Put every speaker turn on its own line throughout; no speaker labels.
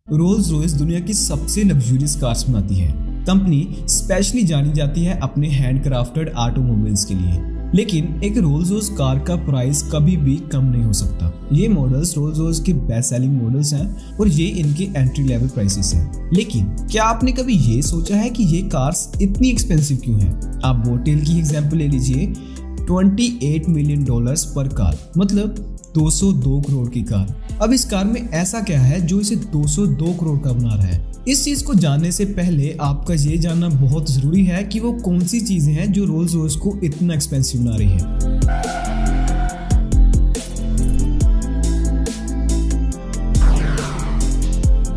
Rolls Royce दुनिया की सबसे लग्जूरियस कार्स बनाती है। कंपनी स्पेशली जानी जाती है अपने हैंडक्राफ्टेड ऑटोमोबाइल्स के लिए, लेकिन एक रोल्स रॉयस कार का प्राइस कभी भी कम नहीं हो सकता। ये मॉडल्स रोल्स रॉयस के बेस्ट सेलिंग मॉडल्स हैं और ये इनके एंट्री लेवल प्राइसेस हैं। लेकिन क्या आपने कभी ये सोचा है कि ये कार्स इतनी एक्सपेंसिव क्यों हैं? आप बोटेल की एग्जांपल ले लीजिए, $28 मिलियन पर कार, मतलब 202 करोड़ की कार। अब इस कार में ऐसा क्या है जो इसे 202 करोड़ का बना रहा है? इस चीज को जानने से पहले आपका ये जानना बहुत जरूरी है कि वो कौन सी चीजें हैं जो रोल्स रॉयस को इतना एक्सपेंसिव बना रही है।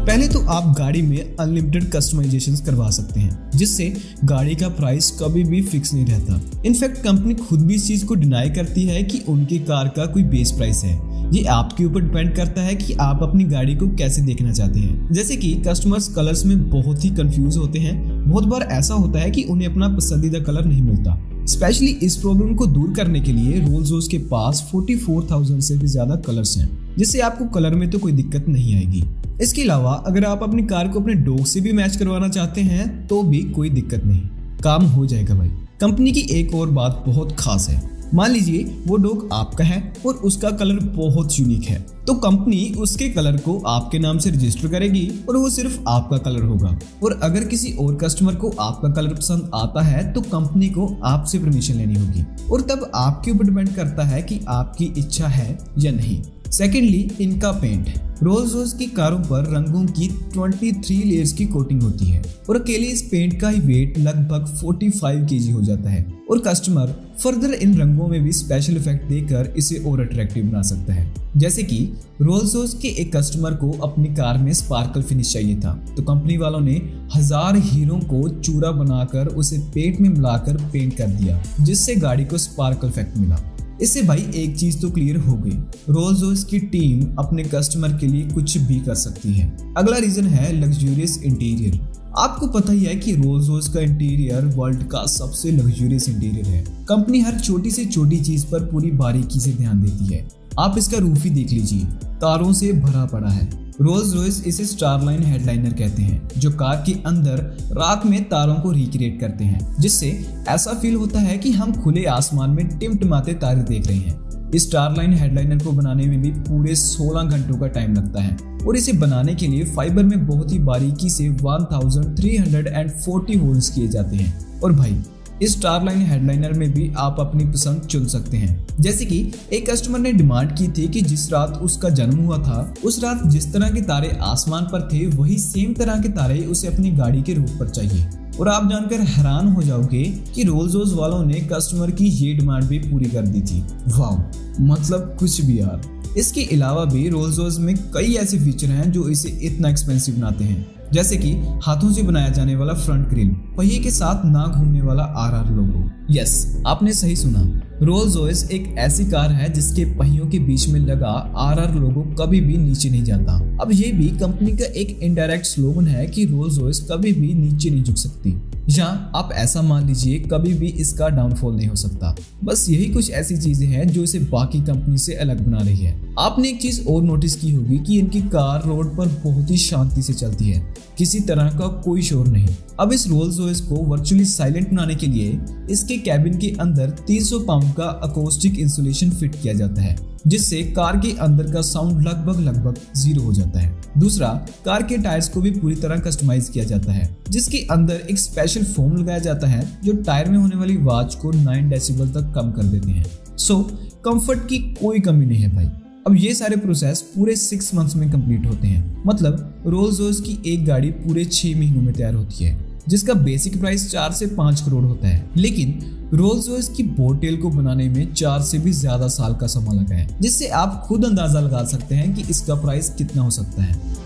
पहले तो आप गाड़ी में अनलिमिटेड कस्टमाइजेशंस करवा सकते हैं, जिससे गाड़ी का प्राइस कभी भी फिक्स नहीं रहता। इनफैक्ट कंपनी खुद भी इस चीज को डिनाई करती है कि उनकी कार का कोई बेस प्राइस है। ये आपके ऊपर डिपेंड करता है कि आप अपनी गाड़ी को कैसे देखना चाहते हैं। जैसे कि कस्टमर्स कलर्स में बहुत ही कंफ्यूज होते हैं। बहुत बार ऐसा होता है कि उन्हें अपना पसंदीदा कलर नहीं मिलता। स्पेशली इस प्रॉब्लम को दूर करने के लिए रोल्स रॉयस के पास 44,000 से भी ज्यादा कलर्स हैं, जिससे आपको कलर में तो कोई दिक्कत नहीं आएगी। इसके अलावा अगर आप अपनी कार को अपने डॉग से भी मैच करवाना चाहते हैं तो भी कोई दिक्कत नहीं, काम हो जाएगा भाई। कंपनी की एक और बात बहुत खास है। मान लीजिए वो डॉग आपका है और उसका कलर बहुत यूनिक है, तो कंपनी उसके कलर को आपके नाम से रजिस्टर करेगी और वो सिर्फ आपका कलर होगा। और अगर किसी और कस्टमर को आपका कलर पसंद आता है तो कंपनी को आपसे परमिशन लेनी होगी, और तब आपके ऊपर डिपेंड करता है कि आपकी इच्छा है या नहीं। सेकेंडली, इनका पेंट। रोल्स रॉयस की कारों पर रंगों की 23 लेयर्स की कोटिंग होती है और अकेले इस पेंट का ही वेट लगभग 45 kg हो जाता है। और कस्टमर फर्दर इन रंगों में भी स्पेशल इफेक्ट देकर इसे और अट्रैक्टिव बना सकता है। जैसे कि रोल्स रॉयस के एक कस्टमर को अपनी कार में स्पार्कल फिनिश चाहिए था, तो कंपनी वालों ने 1000 हीरों को चूरा बनाकर उसे पेंट में मिलाकर पेंट कर दिया, जिससे गाड़ी को स्पार्कल इफेक्ट मिला। इससे भाई एक चीज तो क्लियर हो गई, रोल्स रॉयस की टीम अपने कस्टमर के लिए कुछ भी कर सकती है। अगला रीजन है लग्जूरियस इंटीरियर। आपको पता ही है कि रोल्स रॉयस का इंटीरियर वर्ल्ड का सबसे लग्जूरियस इंटीरियर है। कंपनी हर छोटी से छोटी चीज पर पूरी बारीकी से ध्यान देती है। आप इसका रूफ ही देख लीजिए, तारों से भरा पड़ा है। रोल्स रॉयस इसे स्टारलाइन हेडलाइनर कहते हैं, जो कार के अंदर रात में तारों को रिक्रिएट करते हैं, जिससे ऐसा फील होता है कि हम खुले आसमान में टिमटिमाते तारे देख रहे हैं। इस स्टारलाइन हेडलाइनर को बनाने में भी पूरे 16 घंटों का टाइम लगता है, और इसे बनाने के लिए फाइबर में बहुत ही बारीकी से 1340 होल्स किए जाते हैं। और भाई इस स्टारलाइन हेडलाइनर में भी आप अपनी पसंद चुन सकते हैं। जैसे कि एक कस्टमर ने डिमांड की थी कि जिस रात उसका जन्म हुआ था, उस रात जिस तरह के तारे आसमान पर थे, वही सेम तरह के तारे उसे अपनी गाड़ी के रूफ पर चाहिए। और आप जानकर हैरान हो जाओगे कि रोल्स रॉयस वालों ने कस्टमर की ये डिमांड भी पूरी कर दी थी। वाह, मतलब कुछ भी यार। इसके अलावा भी रोल्स रॉयस में कई ऐसे फीचर हैं जो इसे इतना एक्सपेंसिव बनाते हैं, जैसे कि हाथों से बनाया जाने वाला फ्रंट ग्रिल, पहिए के साथ ना घूमने वाला RR लोगो। यस, आपने सही सुना, रोल्स रॉयस एक ऐसी कार है जिसके पहियों के बीच में लगा RR लोगो कभी भी नीचे नहीं जाता। अब ये भी कंपनी का एक इनडायरेक्ट स्लोगन है कि रोल्स रॉयस कभी भी नीचे नहीं झुक सकती, या आप ऐसा मान लीजिए कभी भी इसका डाउनफॉल नहीं हो सकता। बस यही कुछ ऐसी चीजें हैं जो इसे बाकी कंपनी से अलग बना रही है। आपने एक चीज और नोटिस की होगी कि इनकी कार रोड पर बहुत ही शांति से चलती है, किसी तरह का कोई शोर नहीं। अब इस रोल्स रॉयस को वर्चुअली साइलेंट बनाने के लिए इसके कैबिन के अंदर 300 पाउंड का अकोस्टिक इंसुलेशन फिट किया जाता है, जिससे कार के अंदर का साउंड लगभग 0 हो जाता है। दूसरा, कार के टायर्स को भी पूरी तरह कस्टमाइज किया जाता है, जिसके अंदर एक स्पेशल फोम लगाया जाता है जो टायर में होने वाली आवाज को 9 डेसिबल तक कम कर देते हैं। सो कंफर्ट की कोई कमी नहीं है भाई। अब ये सारे प्रोसेस पूरे 6 मंथ्स में कंप्लीट होते हैं, मतलब रोल्स रॉयस की एक गाड़ी पूरे 6 महीनों में तैयार होती है, जिसका बेसिक प्राइस 4 से 5 करोड़ होता है। लेकिन रोल्स रॉयस की बोटेल को बनाने में 4 से भी ज्यादा साल का समय लगा है, जिससे आप खुद अंदाजा लगा सकते हैं कि इसका प्राइस कितना हो सकता है।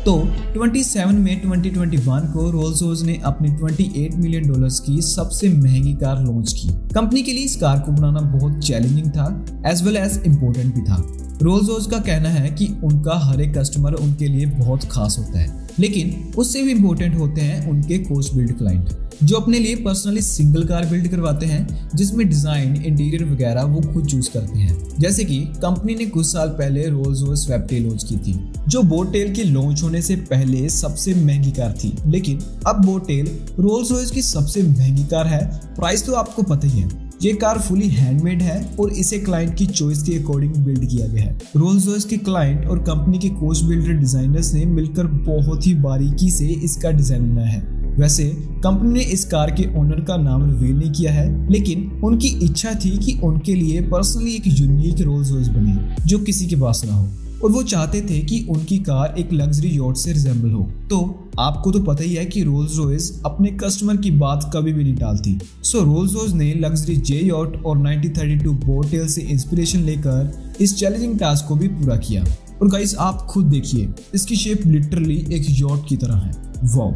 तो 27 मई 2021 को रोल्स रॉयस ने अपनी $28 मिलियन की सबसे महंगी कार लॉन्च की। कंपनी के लिए इस कार को बनाना बहुत चैलेंजिंग था एज वेल एज इम्पोर्टेंट भी था। रोल्स रॉयस का कहना है कि उनका हर एक कस्टमर उनके लिए बहुत खास होता है, लेकिन उससे भी इम्पोर्टेंट होते हैं उनके कोच बिल्ड क्लाइंट, जो अपने लिए पर्सनली सिंगल कार बिल्ड करवाते हैं जिसमें डिजाइन, इंटीरियर वगैरह वो खुद चूज करते हैं। जैसे कि कंपनी ने कुछ साल पहले रोल्स रॉयस स्वैपटेल लॉन्च की थी, जो बोटटेल के लॉन्च होने से पहले सबसे महंगी कार थी, लेकिन अब बोटटेल रोल्स रॉयस की सबसे महंगी कार है। प्राइस तो आपको पता ही है। ये कार फुली हैंडमेड है और इसे क्लाइंट की चॉइस के अकॉर्डिंग बिल्ड किया गया है। रोल्स रॉयस के क्लाइंट और कंपनी के कोच बिल्डर डिजाइनर्स ने मिलकर बहुत ही बारीकी से इसका डिजाइन बनाया है। वैसे कंपनी ने इस कार के ओनर का नाम रिवील नहीं किया है, लेकिन उनकी इच्छा थी कि उनके लिए पर्सनली एक यूनिक रोल्स रॉयस बने जो किसी के पास ना हो, और वो चाहते थे कि उनकी कार एक लग्जरी यॉट से रिजेंबल हो। तो आपको तो पता ही है कि रोल्स रॉयस अपने कस्टमर की बात कभी भी नहीं टालती। सो रोल्स रॉयस ने लग्जरी जे यॉट और 1932 बोटटेल से इंस्पिरेशन लेकर इस चैलेंजिंग टास्क को भी पूरा किया। और गाइस आप खुद देखिए, इसकी शेप लिटरली एक यॉट की तरह है। वाओ।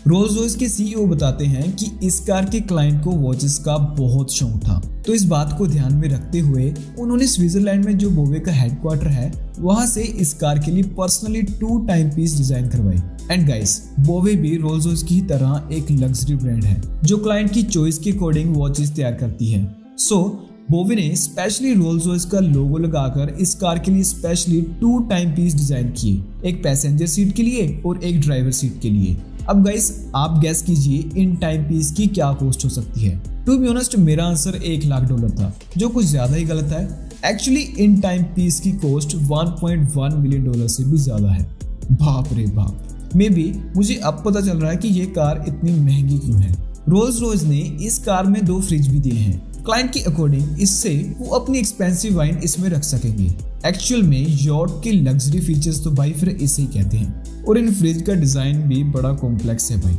रोल्स रॉयस के सीईओ बताते हैं कि इस कार के क्लाइंट को वॉचेस का बहुत शौक था, तो इस बात को ध्यान में रखते हुए उन्होंने स्विट्जरलैंड में जो बोवे का हेडक्वार्टर है वहां से इस कार के लिए पर्सनली 2 टाइम पीस डिजाइन करवाई। एंड गाइस, बोवे भी रोल्स रॉयस की तरह एक लग्जरी ब्रांड है जो क्लाइंट की चॉइस के अकॉर्डिंग वॉचेस तैयार करती है। सो बोवे ने स्पेशली रोल्स रॉयस का लोगो लगाकर इस कार के लिए स्पेशली 2 टाइम पीस डिजाइन किए, एक पैसेंजर सीट के लिए और एक ड्राइवर सीट के लिए। अब गाइस आप गैस कीजिए इन टाइम पीस की क्या कॉस्ट हो सकती है। टू बी ऑनेस्ट मेरा आंसर $1 लाख था, जो कुछ ज्यादा ही गलत है। एक्चुअली इन टाइम पीस की कॉस्ट $1.1 मिलियन से भी ज्यादा है। बाप रे बाप। मे बी मुझे अब पता चल रहा है कि ये कार इतनी महंगी क्यों है। रोल्स रॉयस ने इस कार में 2 फ्रिज भी दिए हैं क्लाइंट के अकॉर्डिंग, इससे वो अपनी एक्सपेंसिव वाइन इसमें रख सकेंगे। एक्चुअल में यॉट के लग्जरी फीचर्स तो भाई फिर इसे ही कहते हैं, और इन फ्रिज का डिजाइन भी बड़ा कॉम्प्लेक्स है भाई।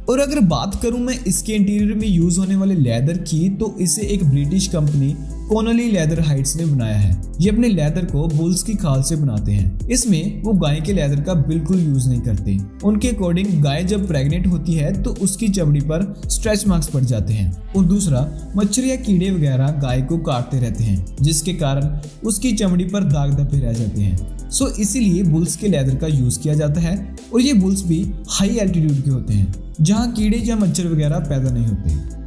और अगर बात करूं मैं इसके इंटीरियर में यूज होने वाले लेदर की, तो इसे एक British company Conley leather Heights ने बनाया है। ये अपने लेदर को बुल्स की खाल से बनाते हैं। इसमें वो गाय के लेदर का बिल्कुल यूज नहीं करते। उनके अकॉर्डिंग गाय जब प्रेग्नेंट होती है तो उसकी चमड़ी पर स्ट्रेच मार्क्स पड़ जाते हैं, और दूसरा मच्छर या कीड़े वगैरह गाय को काटते रहते हैं, जिसके कारण उसकी चमड़ी पर दाग धब्बे रह जाते हैं। सो इसीलिए बुल्स के लेदर का यूज किया जाता है, और ये बुल्स भी हाई एल्टीट्यूड के होते हैं जहां कीड़े या मच्छर वगैरह पैदा नहीं होते।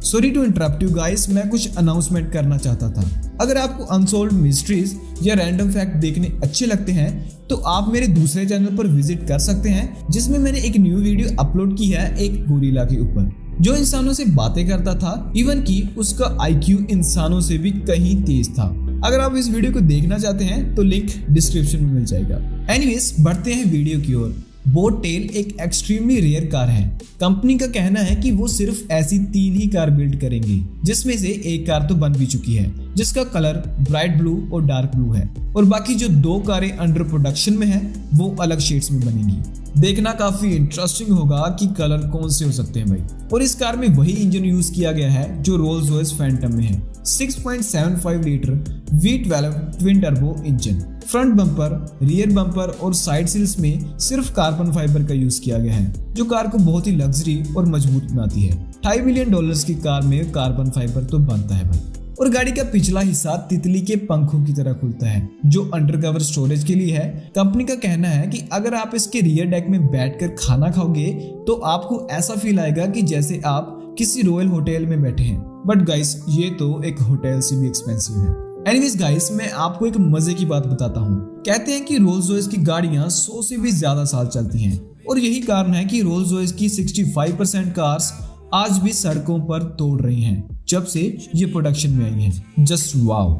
Sorry to interrupt you guys, मैं कुछ अनाउंसमेंट करना चाहता था। अगर आपको अनसॉल्व्ड मिस्ट्रीज या रैंडम फैक्ट देखने अच्छे लगते हैं तो आप मेरे दूसरे चैनल पर विजिट कर सकते हैं, जिसमें मैंने एक न्यू वीडियो अपलोड की है एक गोरिल्ला के ऊपर जो इंसानों से बातें करता था, इवन कि उसका IQ इंसानों से भी कहीं तेज था। अगर आप इस वीडियो को देखना चाहते हैं तो लिंक डिस्क्रिप्शन में मिल जाएगा। एनीवेज बढ़ते हैं वीडियो की ओर। बोटटेल एक एक्सट्रीमली रेयर कार है। कंपनी का कहना है कि वो सिर्फ ऐसी 3 ही कार बिल्ड करेंगे, जिसमें से एक कार तो बन भी चुकी है, जिसका कलर ब्राइट ब्लू और डार्क ब्लू है, और बाकी जो 2 कारें अंडर प्रोडक्शन में है वो अलग शेड्स में बनेंगी। देखना काफी इंटरेस्टिंग होगा कि कलर कौन से हो सकते हैं भाई। और इस कार में वही इंजन यूज किया गया है जो रोल्स रॉयस फैंटम में है। 6.75 litre V12 twin turbo engine. Front bumper, rear bumper और साइड सील्स में सिर्फ कार्बन फाइबर का यूज किया गया है, जो कार को बहुत ही लग्जरी और मजबूत बनाती है। $2.5 मिलियन की कार में कार्बन फाइबर तो बनता है भाई। और गाड़ी का पिछला हिस्सा तितली के पंखों की तरह खुलता है, जो अंडरकवर स्टोरेज के लिए है। कंपनी का कहना है कि अगर आप इसके रियर डेक में बैठकर खाना खाओगे तो आपको ऐसा फील आएगा कि जैसे आप किसी रॉयल होटल में बैठे हैं। बट गाइस, ये तो एक होटल से भी एक्सपेंसिव है। एनीवेज गाइस, मैं आपको एक मजे की बात बताता हूँ। कहते हैं कि रोल्स रॉयस की गाड़ियां 100 से भी ज्यादा साल चलती हैं, और यही कारण है कि रोल्स रॉयस की 65% कार्स आज भी सड़कों पर तोड़ रही हैं जब से ये प्रोडक्शन में आई हैं। Just wow.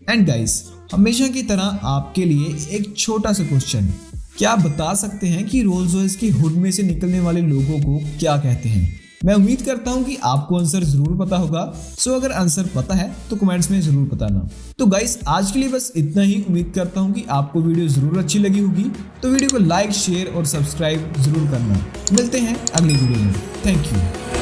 एंड गाइस, हमेशा की तरह आपके लिए एक छोटा सा क्वेश्चन, क्या आप बता सकते हैं कि रोल्स रॉयस की हुड में से निकलने वाले लोगों को क्या कहते हैं? मैं उम्मीद करता हूं कि आपको आंसर जरूर पता होगा। सो अगर आंसर पता है तो कमेंट्स में जरूर बताना। तो गाइस, आज के लिए बस इतना ही। उम्मीद करता हूं कि आपको वीडियो जरूर अच्छी लगी होगी, तो वीडियो को लाइक, शेयर और सब्सक्राइब जरूर करना। मिलते हैं अगली वीडियो में। Thank you.